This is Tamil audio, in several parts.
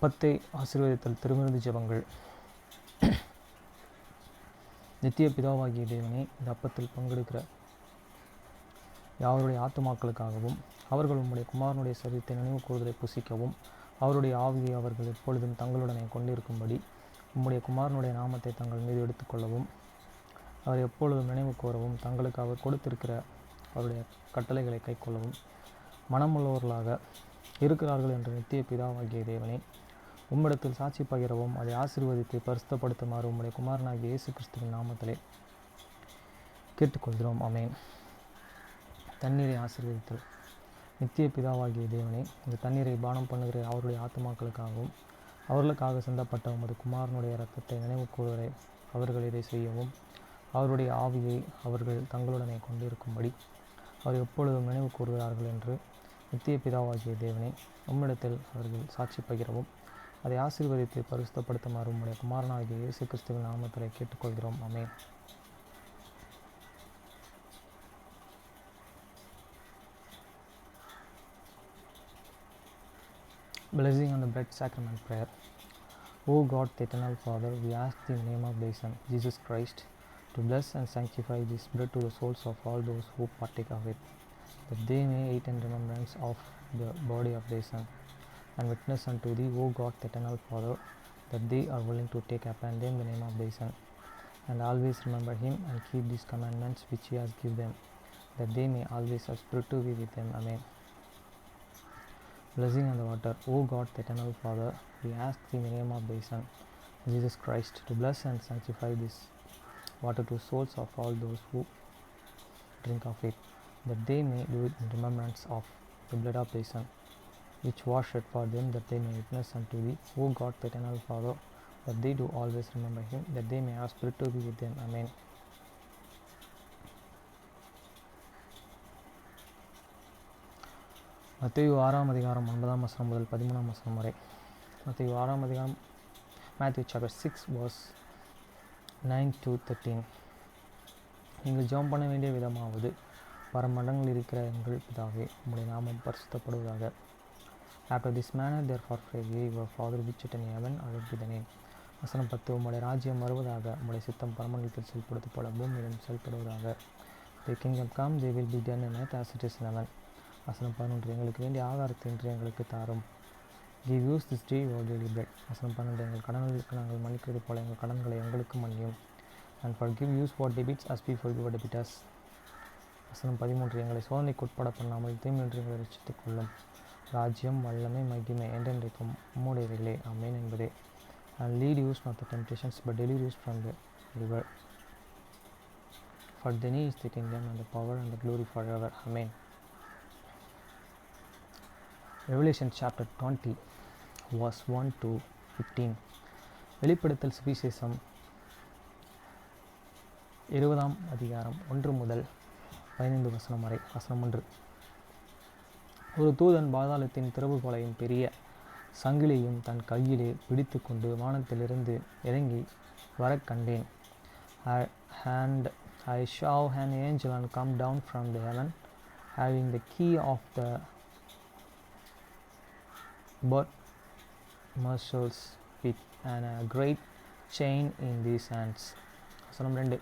அப்பத்தை ஆசீர்வதித்தல். திருவிருந்து ஜெபங்கள். நித்திய பிதாவாகிய தேவனே, இந்த அப்பத்தில் பங்கெடுக்கிற யாவருடைய ஆத்துமாக்களுக்காகவும் அவர்கள் உம்முடைய குமாரனுடைய சரீரத்தை நினைவு கூறுதலை புசிக்கவும் அவருடைய ஆவியை அவர்கள் எப்பொழுதும் தங்களுடனே கொண்டிருக்கும்படி உம்முடைய குமாரனுடைய நாமத்தை தங்கள் மீது எடுத்துக்கொள்ளவும் அவர் எப்பொழுதும் நினைவு கூறவும் தங்களுக்கு அவர் கொடுத்திருக்கிற அவருடைய கட்டளைகளை கைக்கொள்ளவும் மனமுள்ளவர்களாக இருக்கிறார்கள் என்ற நித்திய பிதாவாகிய தேவனே, உம்மிடத்தில் சாட்சி பகிரவும் அதை ஆசீர்வதித்து பரிசுத்தப்படுத்துமாறு உம்முடைய குமாரனாகிய இயேசு கிறிஸ்துவின் நாமத்திலே கேட்டுக்கொள்கிறோம். ஆமென். தண்ணீரை ஆசீர்வதித்தல். நித்திய பிதாவாகிய தேவனே, இந்த தண்ணீரை பானம் பண்ணுகிற அவருடைய ஆத்துமாக்களுக்காகவும் அவர்களுக்காக சிந்தப்பட்ட உமது குமாரனுடைய இரத்தத்தை நினைவு கூறுவதை அவர்கள் இதை செய்யவும் அவருடைய ஆவியை அவர்கள் தங்களுடனே கொண்டிருக்கும்படி அவர் எப்பொழுதும் நினைவு கூறுகிறார்கள் என்று நித்திய பிதாவாகிய தேவனே, உம்மிடத்தில் அவர்கள் சாட்சி பகிரவும் அதை ஆசீர்வதித்து பரிசுத்தப்படுத்துமாறு உம்முடைய குமாரனாகிய இயேசு கிறிஸ்துவின் நாமத்திலே கேட்டுக்கொள்கிறோம். ஆமென். Blessing on the bread sacrament prayer. O God, the eternal Father, we ask thee in the name of thy Son, Jesus Christ, to bless and sanctify this bread to the souls of all those who partake of it, that they may eat in remembrance of the body of thy Son, and witness unto thee, O God, the eternal Father, that they are willing to take upon them the name of thy Son, and always remember him and keep these commandments which he has given them, that they may always have spirit to be with them. Amen. Blessing on the water. O God, the eternal Father, we ask thee in the name of thy Son, Jesus Christ, to bless and sanctify this water to souls of all those who drink of it, that they may do it in remembrance of the blood of thy Son, which was shed for them, that they may witness unto thee, O God, the eternal Father, that they do always remember him, that they may have spirit to be with them. Amen. மத்தேயு 6 அதிகாரம் 9 முதல் 13 வரை. மத்தேயு 6 அதிகாரம், Matthew chapter 6 verse 9 to 13. நீங்கள் ஜெபம் பண்ண வேண்டிய விதமாவது, பரமண்டலங்களில் இருக்கிற எங்கள் பிதாவே, உம்முடைய நாமம் பரிசுத்தப்படுவதாக. After this manner therefore pray ye, your Father which art in heaven, hallowed be thy name. வசனம் 10. உம்முடைய ராஜ்யம் வருவதாக, உம்முடைய சித்தம் பரமண்டலத்தில் செயல்படுத்த போல பூமியிலும் செயல்படுவதாக. Thy kingdom come, they will be done on earth as it is in heaven. வசனம் 11. எங்களுக்கு வேண்டிய ஆகாரத்தை இன்று எங்களுக்கு தாரும். Give us this day our daily bread. வசனம் 12. எங்கள் கடன்களுக்கு நாங்கள் மன்னிக்கிறது போல எங்கள் கடன்களை எங்களுக்கு மன்னியும். And forgive us our debts as we forgive our debtors. வசனம் 13. எங்களை சோதனைக்கு உட்பட பண்ணாமல் தீமையின்றி எங்களை ரட்சித்துக் கொள்ளும். ராஜ்யம், வல்லமை, மகிமை என்றென்றைக்கும் உம்முடையவைகளே. ஆமென் என்பதே. And lead us not to temptations, but deliver us from the evil. For thine is the kingdom and the power and the glory forever. Amen. Revelation chapter 20 verse 1 to 15. வெளிப்படுத்தல் சுவிசேஷம் 20 அதிகாரம் 1 முதல் 15 வசனம் வரை. வசனம் 1. ஒரு தூதன் பாதாளத்தின் திறவுகோலையும் பெரிய சங்கிலியையும் தன் கையிலே பிடித்து கொண்டு வானத்திலிருந்து இறங்கி வர கண்டேன். And I saw an angel and come down from the heaven, having the key of the bottomless pit and a great chain in his hands. வசனம் 2.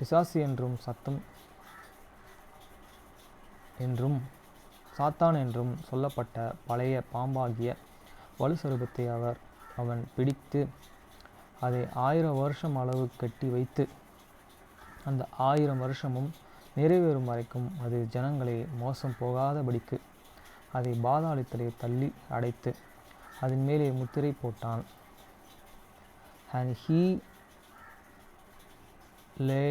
பிசாசு என்றும் சத்தம் என்றும் சாத்தான் என்றும் சொல்லப்பட்ட பழைய பாம்பாகிய வலுசருபத்தை அவன் பிடித்து அதை 1000 வருஷம் அளவு கட்டி வைத்து, அந்த 1000 வருஷமும் நிறைவேறும் வரைக்கும் அது ஜனங்களை மோசம் போகாதபடிக்கு அதை பாதாளத்திலே தள்ளி அடைத்து அதன் மேலே முத்திரை போட்டான். And he lay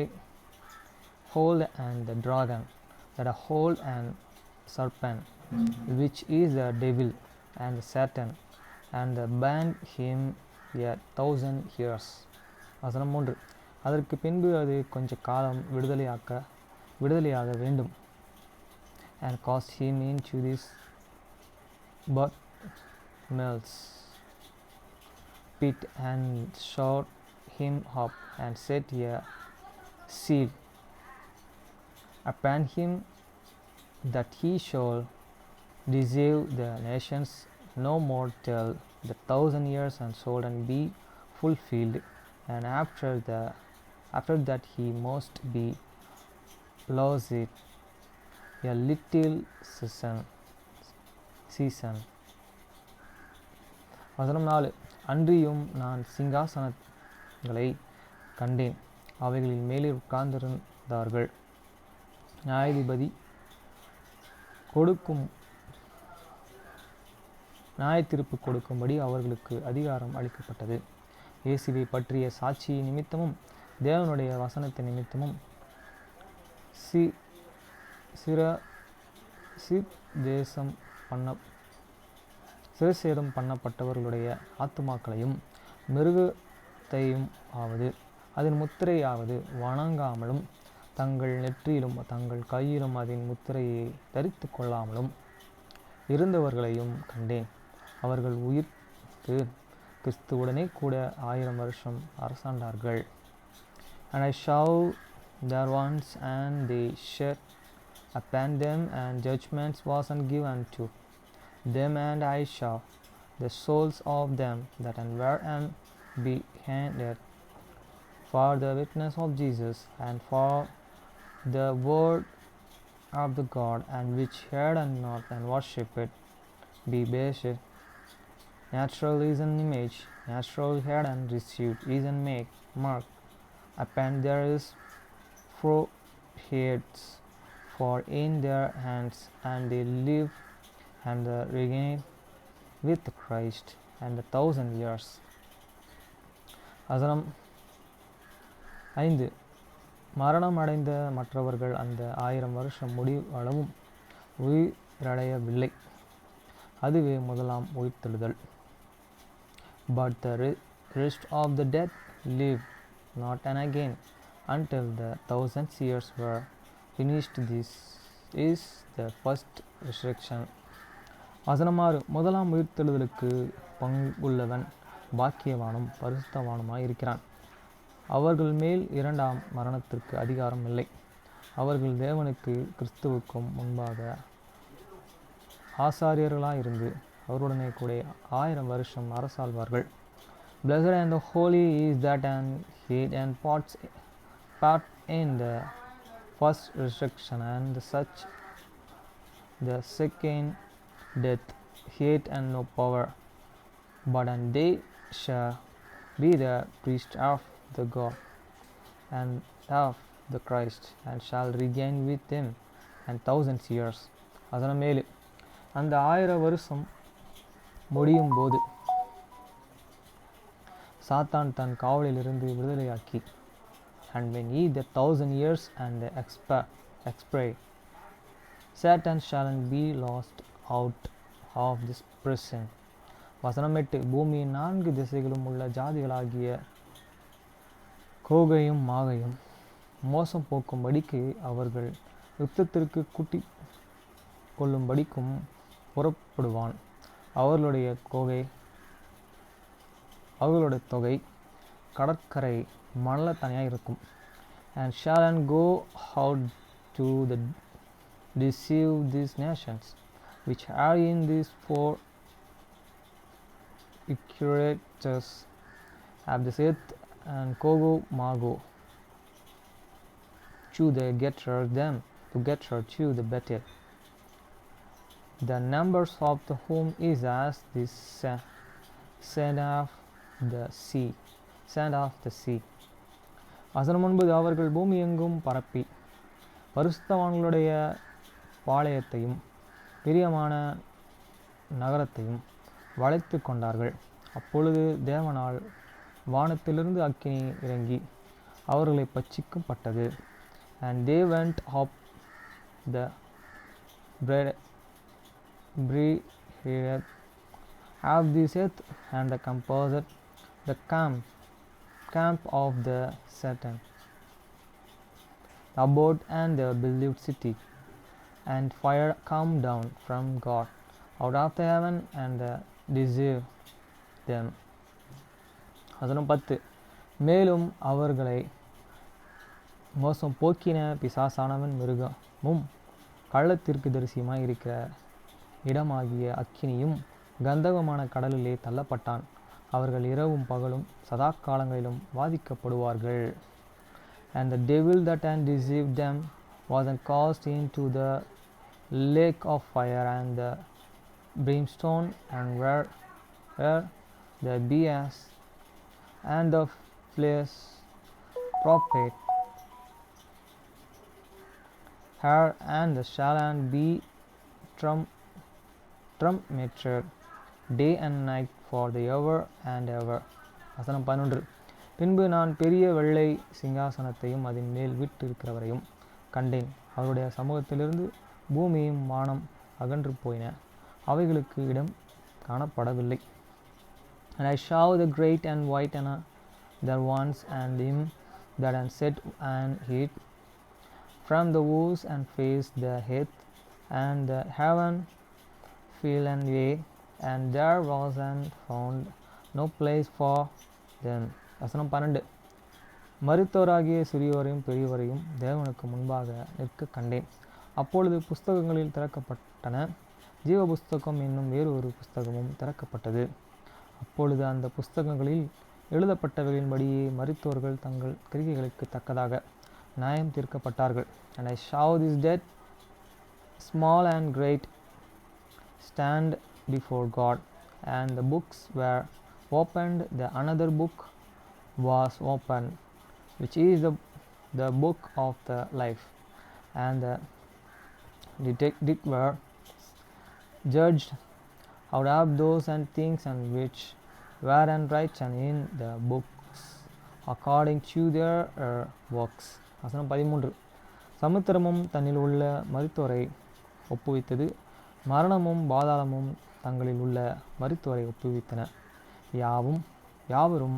hold and the dragon, that a hold and serpent, which is the devil and Satan, and banned him 1,000 years. வசனம் 3. அதற்கு பின்பு அது கொஞ்ச காலம் விடுதலையாக வேண்டும். And cast him into this bottomless pit and shut him up and set a seal upon him, that he shall deceive the nations no more till the 1,000 years and sold and be fulfilled, and after that he must be lost a little season. வசனம் 4. அன்றியும் நான் சிங்காசனங்களை கண்டேன், அவைகளில் மேலே உட்கார்ந்திருந்தார்கள். நியாயாதிபதி நியாயத்தீர்ப்பு கொடுக்கும்படி அவர்களுக்கு அதிகாரம் அளிக்கப்பட்டது. இயேசுவை பற்றிய சாட்சி நிமித்தமும் தேவனுடைய வசனத்தின் நிமித்தமும் சிரசேதம் பண்ணப்பட்டவர்களுடைய ஆத்துமாக்களையும் மிருகத்தையும் ஆவது அதன் முத்திரையாவது வணங்காமலும் தங்கள் நெற்றியிலும் தங்கள் கையிலும் அதன் முத்திரையை தரித்து கொள்ளாமலும் இருந்தவர்களையும் கண்டேன். அவர்கள் உயிர்த்து கிறிஸ்துவுடனே கூட 1000 வருஷம் அரசாண்டார்கள். And I saw their ones, and they shed upon them, and judgments was given to them, and I saw the souls of them that were beheaded for the witness of Jesus, and for the word of the God, and which heard not and worshipped be based. Natural is an image, natural head and received is an mark upon their foreheads, for in their hands, and they live and reign with Christ and 1,000 years. வசனம் 5. மரணம் அடைந்த மற்றவர்கள் அந்த 1000 வருஷம் முடிவளவும் உயிரடையவில்லை. அதுவே முதலாம் உயிர்த்தெழுதல். But the rest of the dead lived not again until the 1,000 years were finished. This is the first resurrection. வசனம் 6. முதலாம் உயிர்த்தெழுதலுக்கு பங்குள்ளவன் பாக்கியவானும் பரிசுத்தவானுமாய் இருக்கிறான். அவர்கள் மேல் இரண்டாம் மரணத்திற்கு அதிகாரம் இல்லை. அவர்கள் தேவனுக்கு கிறிஸ்துவுக்கும் முன்பாக ஆசாரியர்களாயிருந்து அவருடனே கூட 1000 வருஷம் அரசாள்வார்கள். Blessed and the holy is that and hate and part in the first resurrection, and such the second death hate and no power, but and they shall be the priest of the God and of the Christ, and shall reign with him and 1,000 years. அதன் மேலே அந்த 1000 வருஷம் முடியும் போது சாத்தான் தன் காவலிலிருந்து விடுதலையாக்கி, and when ye the 1,000 years and expire, Satan shall be lost out of this prison. வசனம் 8. பூமியின் 4 திசைகளும் உள்ள ஜாதிகளாகிய கோகையும் மாகையும் மோசம் போக்கும்படிக்கு அவர்கள் யுத்தத்திற்கு கூட்டிக் கொள்ளும்படிக்கும் புறப்படுவான். அவர்களுடைய தொகை கடற்கரை மணலத்தனையாக இருக்கும். And shall go out to the deceive these nations which are in these 4 equators of the earth, and Kogo Mago to get her to the better. The numbers of the whom is as the sand of the sea. வசனம் 9. அவர்கள் பூமி எங்கும் பரப்பி பரிசுத்தவான்களுடைய பாளையத்தையும் பிரியமான நகரத்தையும் வளைத்து கொண்டார்கள். அப்பொழுது தேவனால் வானத்திலிருந்து அக்கினி இறங்கி அவர்களை பட்சிக்கும் பட்டது. And they went up the breadth of this earth, and the composite the camp of the Satan about and the believed city, and fire come down from God out of the heaven and desire them. வசனம் 10. மேலும் அவர்களை மோசம் போக்கின பிசாசானவன் மிருகமும் கள்ளத்திற்கு தரிசியுமாய் இருக்கிற இடமாகிய அக்கினியும் கந்தகமான கடலிலே தள்ளப்பட்டான். அவர்கள் இரவும் பகலும் சதா காலங்களிலும் வாதிக்கப்படுவார்கள். And the devil that had deceived them was cast into the lake of fire and the brimstone, and where the beast and the false prophet her and shall and be trumpeted day and night for the ever and ever. வசனம் 11. பின்பு நான் பெரிய வெள்ளை சிங்காசனத்தையும் அதன் மேல் விட்டிருக்கிறவரையும் கண்டேன். அவருடைய சமூகத்திலிருந்து பூமியும் வானம் அகன்று போயின, அவைகளுக்கு இடம் காணப்படவில்லை. And I saw the great and white and their ones and him that had sat and hid from the woods and faced the earth, and the heaven fell away, and there was and found no place for them. வசனம் 12. மரித்தோராகிய சிறியோரையும் பெரியவரையும் தேவனுக்கு முன்பாக நிற்க கண்டேன். அப்பொழுது புஸ்தகங்களில் திறக்கப்பட்டன. ஜீவ புஸ்தகம் என்னும் வேறு ஒரு புஸ்தகமும் திறக்கப்பட்டது. அப்பொழுது அந்த புஸ்தகங்களில் எழுதப்பட்டவைகளின்படியே மரித்தோர்கள் தங்கள் கிரிகைகளுக்கு தக்கதாக நியாயம் தீர்க்கப்பட்டார்கள். And I saw this dead, small and great, stand before God, and the books were opened. The another book was opened, which is the book of the life. And the dead were judged out of those and things and which were unwritten in the books according to their works. வசனம் 13. சமுத்திரமும் தன்னில் உள்ள மரித்தோரை ஒப்புவித்தது, மரணமும் பாதாளமும் தங்களில் உள்ள மரித்தோரை ஒப்புவித்தன. யாவரும்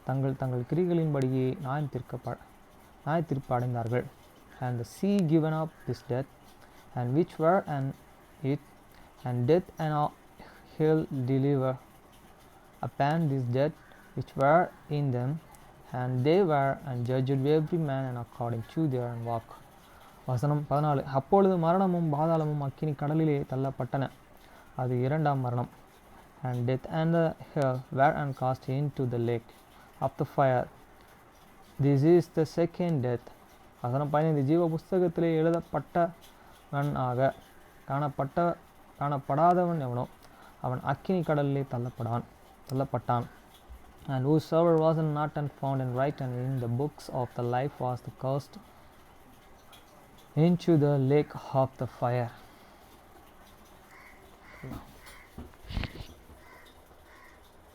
தங்கள் தங்கள் கிரிகளின்படியே நியாய தீர்ப்பு அடைந்தார்கள். And the sea given up this death, and which were in it, and death and hell deliver upon this death which were in them, and they were and judged every man and according to their work. வசனம் 14. அப்பொழுது மரணமும் பாதாளமும் அக்கினி கடலிலே தள்ளப்பட்டன. அது இரண்டாம் மரணம். And death and the hell were and cast into the lake of the fire. This is the second death. வசனம் 15. ஜீவ புஸ்தகத்திலே எழுதப்பட்டவனாக காணப்படாதவன் எவனோ அவன் அக்கினி கடலிலே தள்ளப்பட்டான். And whosoever was not found and written in the books of the life was cast into the lake of the fire.